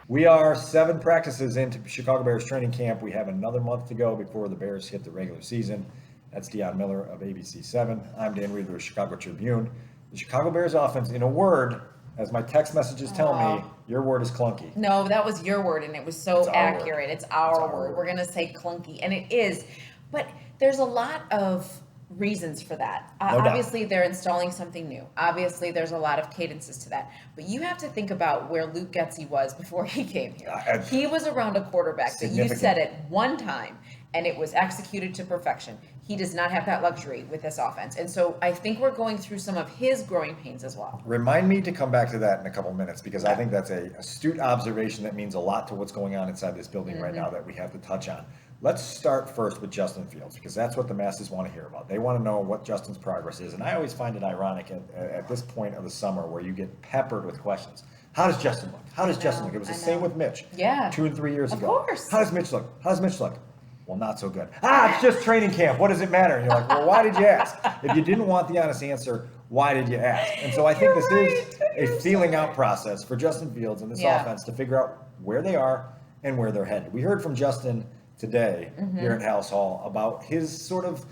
We are 7 practices into Chicago Bears training camp. We have another month to go before the Bears hit the regular season. That's Dionne Miller of ABC 7. I'm Dan Wiederer of Chicago Tribune. The Chicago Bears offense, in a word, as my text messages tell me, your word is clunky. No, that was your word, and it was so accurate. It's our word. We're going to say clunky, and it is. But there's a lot of reasons for that. Obviously, they're installing something new. Obviously, there's a lot of cadences to that. But you have to think about where Luke Getsy was before he came here. He was around a quarterback that you said it one time, and it was executed to perfection. He does not have that luxury with this offense. And so I think we're going through some of his growing pains as well. Remind me to come back to that in a couple minutes, because I think that's an astute observation that means a lot to what's going on inside this building right now that we have to touch on. Let's start first with Justin Fields, because that's what the masses want to hear about. They want to know what Justin's progress is. And I always find it ironic at this point of the summer where you get peppered with questions. How does Justin look? How does Justin look? It was the same with Mitch 2 and 3 years ago. Of course. How does Mitch look? How does Mitch look? Well, not so good. It's just training camp. What does it matter? And you're like, well, why did you ask? If you didn't want the honest answer, why did you ask? And so I think this is a feeling out process for Justin Fields and this offense to figure out where they are and where they're headed. We heard from Justin today here at House Hall about his sort of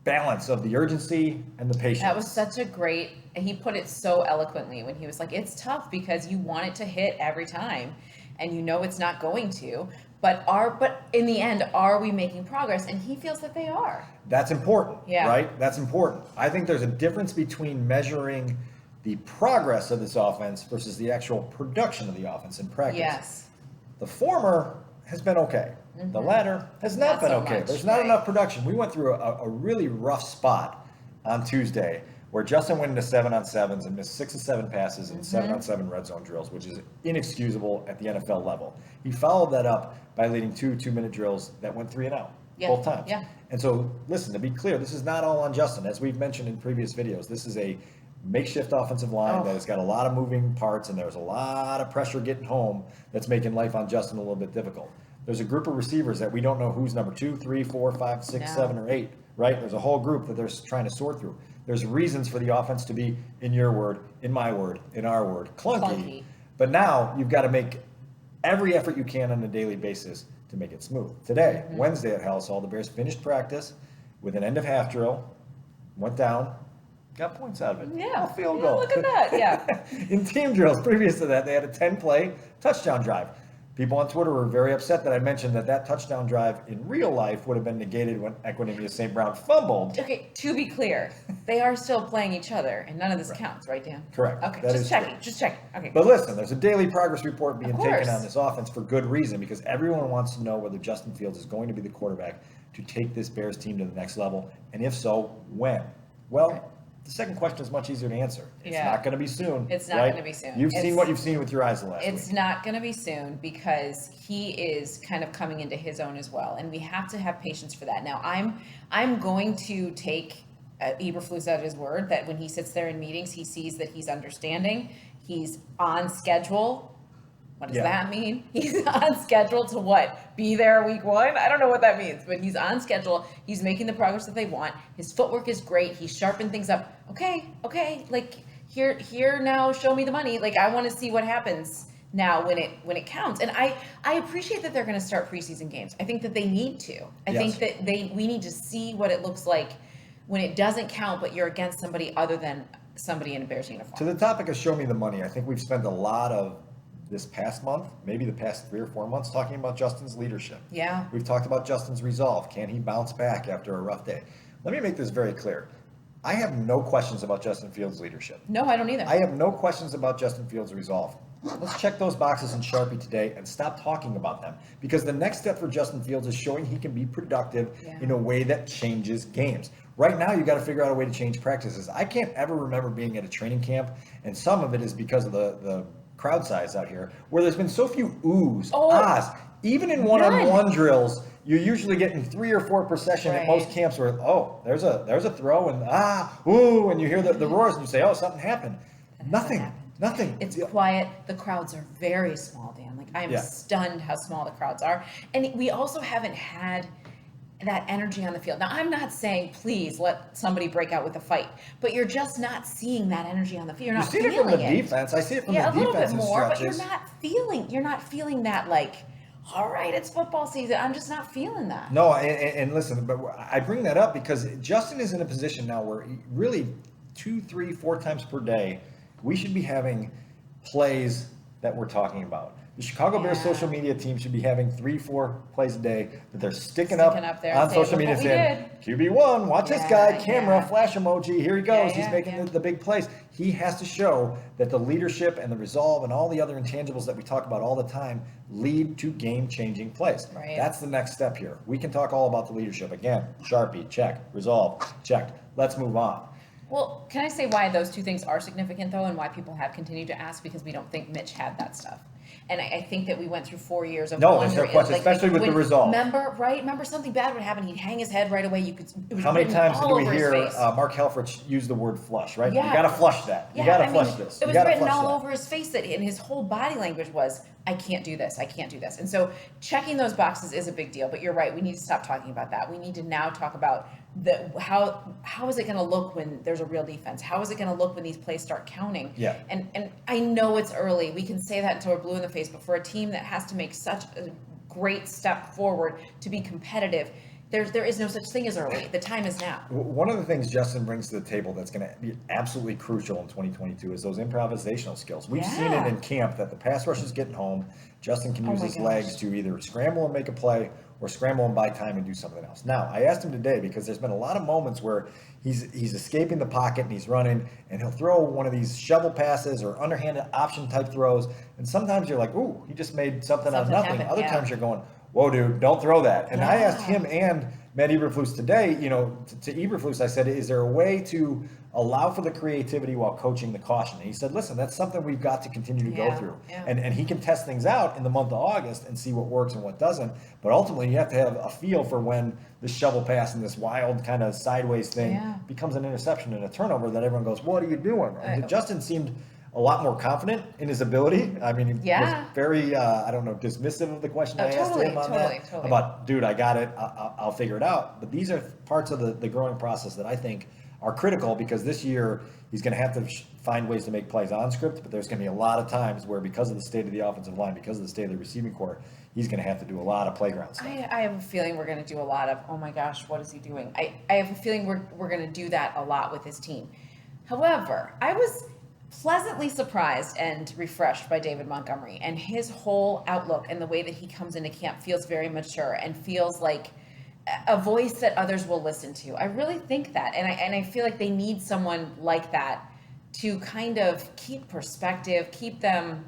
balance of the urgency and the patience. That was such a great, he put it so eloquently when he was like, it's tough because you want it to hit every time and you know it's not going to, but in the end, are we making progress? And he feels that they are. That's important, right? That's important. I think there's a difference between measuring the progress of this offense versus the actual production of the offense in practice. Yes. The former has been okay. The latter has not been okay. Much, There's not enough production. We went through a really rough spot on Tuesday where Justin went into 7-on-7s and missed 6 of 7 passes and 7-on-7 red zone drills, which is inexcusable at the NFL level. He followed that up by leading 2 2-minute drills that went 3 and out both times. Yeah. And so, listen, to be clear, this is not all on Justin. As we've mentioned in previous videos, this is a makeshift offensive line that has got a lot of moving parts, and there's a lot of pressure getting home that's making life on Justin a little bit difficult. There's a group of receivers that we don't know who's number 2, 3, 4, 5, 6, 7, or 8, right? There's a whole group that they're trying to sort through. There's reasons for the offense to be, in your word, in my word, in our word, clunky. But now you've got to make every effort you can on a daily basis to make it smooth. Today, Wednesday at House Hall, the Bears finished practice with an end-of-half drill, went down, got points out of it. Yeah. A field goal. Look at that. Yeah. In team drills previous to that, they had a 10-play touchdown drive. People on Twitter were very upset that I mentioned that touchdown drive in real life would have been negated when Equanimeous St. Brown fumbled. Okay, to be clear, they are still playing each other, and none of this counts, right, Dan? Correct. Okay, that just checking. Okay. But listen, there's a daily progress report being taken on this offense for good reason, because everyone wants to know whether Justin Fields is going to be the quarterback to take this Bears team to the next level, and if so, when? Well, the second question is much easier to answer. It's not going to be soon. It's not going to be soon. You've seen what you've seen with your eyes the last week. It's not going to be soon because he is kind of coming into his own as well, and we have to have patience for that. Now, I'm going to take Eberflus at his word that when he sits there in meetings, he sees that he's understanding, he's on schedule. What does that mean? He's on schedule to what? Be there week 1? I don't know what that means, but he's on schedule. He's making the progress that they want. His footwork is great. He's sharpened things up. Okay. Like here now, show me the money. Like I want to see what happens now when it counts. And I appreciate that they're going to start preseason games. I think that they need to. I think that we need to see what it looks like when it doesn't count, but you're against somebody other than somebody in a Bears uniform. To the topic of show me the money, I think we've spent a lot of this past month, maybe the past 3 or 4 months, talking about Justin's leadership. Yeah. We've talked about Justin's resolve. Can he bounce back after a rough day? Let me make this very clear. I have no questions about Justin Fields' leadership. No, I don't either. I have no questions about Justin Fields' resolve. Let's check those boxes in Sharpie today and stop talking about them. Because the next step for Justin Fields is showing he can be productive in a way that changes games. Right now, you got to figure out a way to change practices. I can't ever remember being at a training camp, and some of it is because of the crowd size out here, where there's been so few oohs, ahs. Even in one-on-one drills, you're usually getting 3 or 4 per session at most camps where, there's a throw and ooh, and you hear the roars and you say, something happened. Nothing. It's quiet. The crowds are very small, Dan. Like I am stunned how small the crowds are. And we also haven't had that energy on the field. Now, I'm not saying please let somebody break out with a fight, but you're just not seeing that energy on the field. You're not feeling it. You see it from the defense. I see it from the defense. A little bit more, but stretches. you're not feeling that, like, all right, it's football season. I'm just not feeling that. No, and listen, but I bring that up because Justin is in a position now where really 2, 3, 4 times per day, we should be having plays that we're talking about. The Chicago Bears social media team should be having 3, 4 plays a day that they're sticking up there on social media saying, QB1, watch this guy, camera, flash emoji, here he goes, he's making the big plays. He has to show that the leadership and the resolve and all the other intangibles that we talk about all the time lead to game-changing plays. Right. That's the next step here. We can talk all about the leadership. Again, Sharpie, check. Resolve, checked. Let's move on. Well, can I say why those two things are significant, though, and why people have continued to ask? Because we don't think Mitch had that stuff. And I think that we went through 4 years of there's no question, especially with the resolve. Remember something bad would happen, he'd hang his head right away. How many times do we hear Mark Helfrich use the word flush, right? Yeah. You got to flush that. You got to flush this. It was written all over his face, and his whole body language was, I can't do this, I can't do this. And so checking those boxes is a big deal, but you're right, we need to stop talking about that. We need to now talk about how is it going to look when there's a real defense? How is it going to look when these plays start counting? Yeah. And I know it's early. We can say that until we're blue in the face, but for a team that has to make such a great step forward to be competitive, there is no such thing as early. The time is now. One of the things Justin brings to the table that's going to be absolutely crucial in 2022 is those improvisational skills. We've seen it in camp that the pass rush is getting home. Justin can use his legs to either scramble and make a play or scramble and buy time and do something else. Now, I asked him today because there's been a lot of moments where he's escaping the pocket and he's running and he'll throw one of these shovel passes or underhanded option type throws. And sometimes you're like, ooh, he just made something out of nothing. Other times you're going, whoa, dude, don't throw that. And I asked him and Matt Eberflus today, to Eberflus, I said, is there a way to allow for the creativity while coaching the caution? And he said, listen, that's something we've got to continue to go through. Yeah. And he can test things out in the month of August and see what works and what doesn't. But ultimately, you have to have a feel for when this shovel pass and this wild kind of sideways thing becomes an interception and a turnover that everyone goes, what are you doing? And Justin seemed a lot more confident in his ability. I mean, he was very, dismissive of the question I asked him on that. About, dude, I got it. I'll figure it out. But these are parts of the growing process that I think are critical because this year he's going to have to find ways to make plays on script, but there's going to be a lot of times where because of the state of the offensive line, because of the state of the receiving corps, he's going to have to do a lot of playground stuff. I have a feeling we're going to do a lot of, oh my gosh, what is he doing? I have a feeling we're going to do that a lot with his team. However, I was pleasantly surprised and refreshed by David Montgomery, and his whole outlook and the way that he comes into camp feels very mature and feels like a voice that others will listen to. I really think that, and I feel like they need someone like that to kind of keep perspective, keep them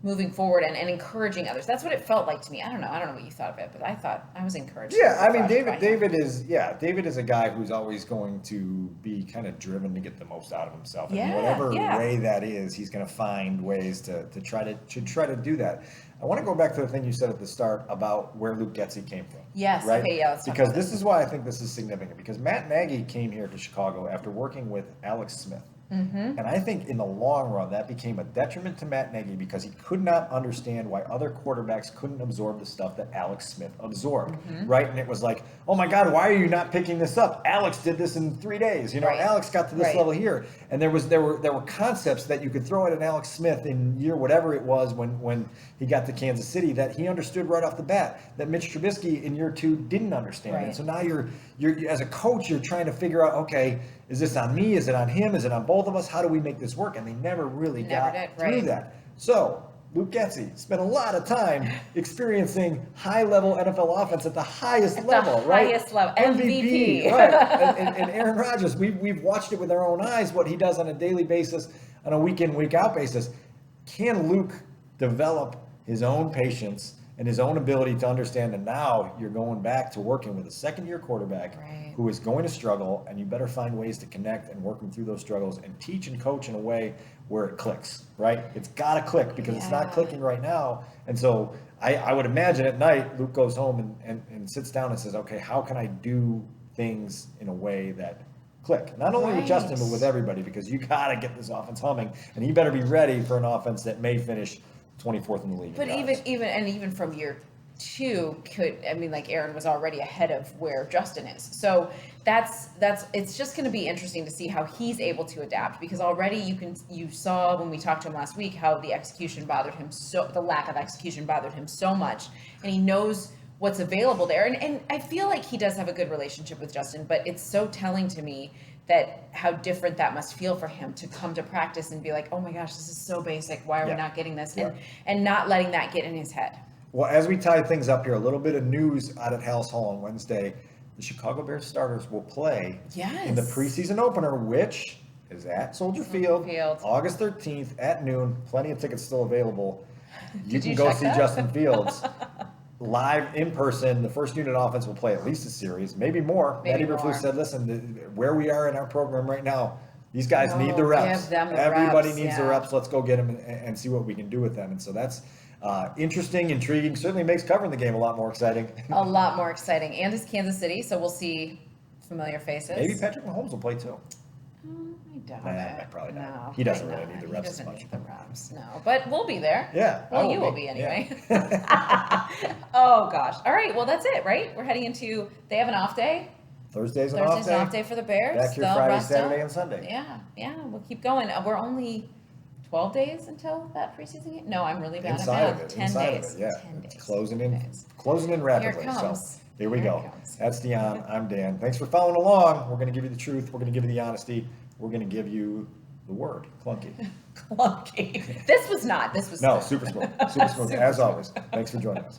moving forward and encouraging others. That's what it felt like to me. I don't know what you thought of it, but I thought I was encouraged. Yeah, I mean, David is a guy who's always going to be kind of driven to get the most out of himself. And whatever way that is, he's going to find ways to try to do that. I want to go back to the thing you said at the start about where Luke Getsy came from. Yes, right? Okay, let's talk because about this is why I think this is significant. Because Matt Nagy came here to Chicago after working with Alex Smith. Mm-hmm. And I think in the long run, that became a detriment to Matt Nagy because he could not understand why other quarterbacks couldn't absorb the stuff that Alex Smith absorbed, right? And it was like, oh my God, why are you not picking this up? Alex did this in 3 days. Alex got to this level here. And there were concepts that you could throw at an Alex Smith in year whatever it was when he got to Kansas City that he understood right off the bat that Mitch Trubisky in year 2 didn't understand. Right. And so now you're as a coach, you're trying to figure out, okay, is this on me? Is it on him? Is it on both of us? How do we make this work? And they never really got through that. So Luke Getsy spent a lot of time experiencing high-level NFL offense at the highest level, right? Highest level, MVP. Right. And Aaron Rodgers, we've watched it with our own eyes, what he does on a daily basis, on a week-in, week-out basis. Can Luke develop his own patience and his own ability to understand that now you're going back to working with a second-year quarterback who is going to struggle, and you better find ways to connect and work him through those struggles and teach and coach in a way where it clicks, right? It's got to click because it's not clicking right now. And so I would imagine at night, Luke goes home and sits down and says, okay, how can I do things in a way that click? Not only with Justin, but with everybody, because you got to get this offense humming, and he better be ready for an offense that may finish 24th in the league. But even from year two could, I mean, like Aaron was already ahead of where Justin is. So it's just going to be interesting to see how he's able to adapt, because already you saw when we talked to him last week how the lack of execution bothered him so much, and he knows what's available there. And I feel like he does have a good relationship with Justin, but it's so telling to me that how different that must feel for him to come to practice and be like, oh my gosh, this is so basic. Why are we not getting this? And not letting that get in his head. Well, as we tie things up here, a little bit of news out at House Hall on Wednesday. The Chicago Bears starters will play in the preseason opener, which is at Soldier Field, August 13th at noon. Plenty of tickets still available. You can go see Justin Fields live in person. The first unit offense will play at least a series, maybe more. Matt Eberflus said, listen, where we are in our program right now, these guys need the reps. Everybody needs the reps. Let's go get them and see what we can do with them. And so that's interesting, intriguing, certainly makes covering the game a lot more exciting. A lot more exciting. And it's Kansas City, so we'll see familiar faces. Maybe Patrick Mahomes will play too. I doubt it. Probably not. No, he doesn't really need the reps as much. Need the reps, no. But we'll be there. Yeah. Well, you will be anyway. Yeah. Oh, gosh. All right. Well, that's it, right? We're heading into, they have an off day. Thursday's an off day for the Bears. Back here Friday, Saturday, and Sunday. Yeah. We'll keep going. We're only 12 days until that preseason game? No, I'm really bad at math. 10 days. 10 days. Closing in rapidly. Here it comes. So here we go. That's Dionne. I'm Dan. Thanks for following along. We're going to give you the truth. We're going to give you the honesty. We're going to give you the word. Clunky. Clunky. This was super smooth. Super smooth, as always. Thanks for joining us.